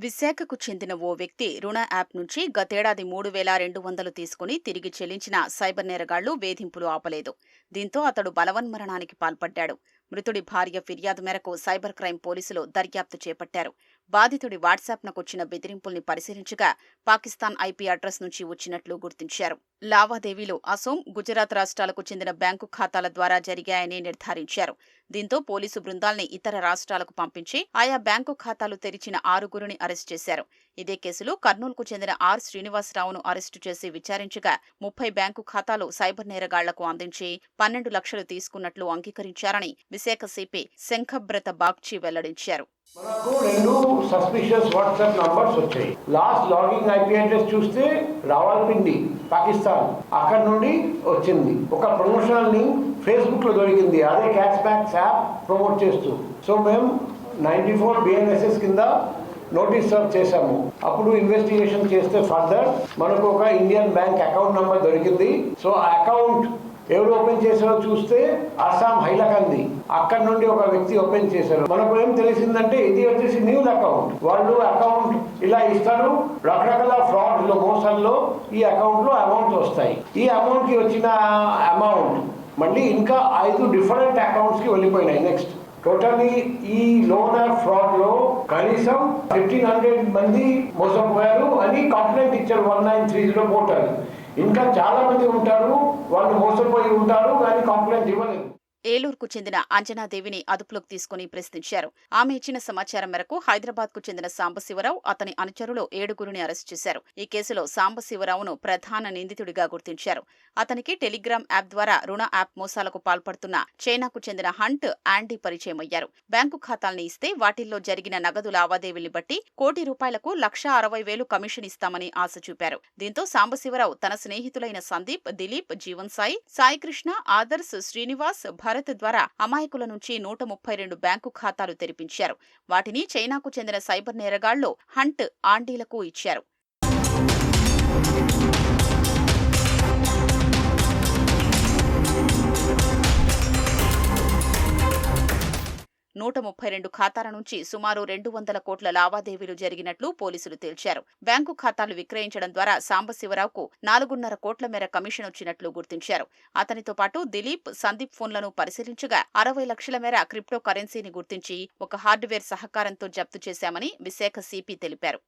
విశాఖకు చెందిన ఓ వ్యక్తి రుణ యాప్ నుంచి గతేడాది 3,200 తీసుకుని తిరిగి చెల్లించిన సైబర్ నేరగాళ్లు వేధింపులు ఆపలేదు. దీంతో అతడు బలవన్మరణానికి పాల్పడ్డాడు. మృతుడి భార్య ఫిర్యాదు మేరకు సైబర్ క్రైమ్ పోలీసులు దర్యాప్తు చేపట్టారు. బాధితుడి వాట్సాప్నకొచ్చిన బెదిరింపుల్ని పరిశీలించగా పాకిస్తాన్ ఐపీ అడ్రస్ నుంచి వచ్చినట్లు గుర్తించారు. లావాదేవీలు అసోం, గుజరాత్ రాష్ట్రాలకు చెందిన బ్యాంకు ఖాతాల ద్వారా జరిగాయని నిర్ధారించారు. దీంతో పోలీసు బృందాల్ని ఇతర రాష్ట్రాలకు పంపించి ఆయా బ్యాంకు ఖాతాలు తెరిచిన 6గురిని అరెస్టు చేశారు. ఇదే కేసులో కర్నూలుకు చెందిన ఆర్ శ్రీనివాసరావును అరెస్టు చేసి విచారించగా 30 బ్యాంకు ఖాతాలు సైబర్ నేరగాళ్లకు అందించి 12 లక్షలు తీసుకున్నట్లు అంగీకరించారని విశాఖ సిపి శంఖబ్రత బాగ్చి వెల్లడించారు. మనకు 2 సస్పిషియస్ వాట్సాప్ నంబర్స్ వచ్చాయి. లాస్ట్ లాగిన్ ఐపీ అడ్రస్ చూస్తే రావల్పిండి, పాకిస్తాన్, అక్కడ నుండి వచ్చింది. ఒక ప్రమోషనల్ లింక్ ఫేస్బుక్ లో దొరికింది, అదే క్యాష్ బ్యాక్స్ యాప్ ప్రమోట్ చేస్తూ. సో మేము 94 BNSS కింద నోటీస్ సర్వ్ చేశాము. అప్పుడు ఇన్వెస్టిగేషన్ చేస్తే ఫర్దర్ మనకు ఒక ఇండియన్ బ్యాంక్ అకౌంట్ నంబర్ దొరికింది. సో ఆ అకౌంట్ ఎవరు ఓపెన్ చేశారో చూస్తే అస్సాం హైలకంది, అక్కడ నుండి ఒక వ్యక్తి ఓపెన్ చేశారు. మనకు ఏం తెలిసిందంటే ఇది వచ్చేసి న్యూ అకౌంట్. వాళ్ళు అకౌంట్ ఇలా ఇస్తారు, రకరకాల ఫ్రాడ్ లో మోసాల్లో ఈ అకౌంట్ లో అమౌంట్స్ వస్తాయి. ఈ అమౌంట్ కి వచ్చిన అమౌంట్ మళ్ళీ ఇంకా 5 డిఫరెంట్ అకౌంట్స్ కి వెళ్ళిపోయినాయి. నెక్స్ట్ టోటల్లీ ఈ లోన్ ఫ్రాడ్ లో కనీసం 1500 మంది మోసపోయారు అని కంప్లైంట్ ఇచ్చారు 1930 పోర్టల్. ఇంకా చాలా మంది ఉంటారు, వాళ్ళు మోసపోయి ఉంటారు కానీ కంప్లైంట్ ఇవ్వలేదు. ఏలూరుకు చెందిన అంజనాదేవిని అదుపులోకి తీసుకుని ప్రశ్నించారు. ఆమె ఇచ్చిన సమాచారం మేరకు హైదరాబాద్కు చెందిన సాంబశివరావు, అతని అనుచరులు 7గురిని అరెస్టు చేశారు. ఈ కేసులో సాంబశివరావును ప్రధాన నిందితుడిగా గుర్తించారు. అతనికి టెలిగ్రామ్ యాప్ ద్వారా రుణ యాప్ మోసాలకు పాల్పడుతున్న చైనాకు చెందిన హంట్, యాండీ పరిచయమయ్యారు. బ్యాంకు ఖాతాల్ని ఇస్తే వాటిల్లో జరిగిన నగదు లావాదేవీల్ని బట్టి ₹1,60,000కు 1,60,000 కమిషన్ ఇస్తామని ఆశ చూపారు. దీంతో సాంబశివరావు తన స్నేహితులైన సందీప్, దిలీప్, జీవన్ సాయికృష్ణ, ఆదర్శ్, శ్రీనివాస్, భరత్ ద్వారా అమాయకుల నుంచి 132 బ్యాంకు ఖాతాలు తెరిపించారు. వాటిని చైనాకు చెందిన సైబర్ నేరగాళ్లు హంట్, ఆండీలకు ఇచ్చారు. 132 ఖాతాల నుంచి సుమారు 200 కోట్ల లావాదేవీలు జరిగినట్లు పోలీసులు తేల్చారు. బ్యాంకు ఖాతాలు విక్రయించడం ద్వారా సాంబశివరావుకు 4.5 కోట్ల మేర కమిషన్ వచ్చినట్లు గుర్తించారు. అతనితో పాటు దిలీప్, సందీప్ ఫోన్లను పరిశీలించగా 60 లక్షల మేర క్రిప్టో కరెన్సీని గుర్తించి ఒక హార్డ్వేర్ సహకారంతో జప్తు చేశామని విశాఖ సిపి తెలిపారు.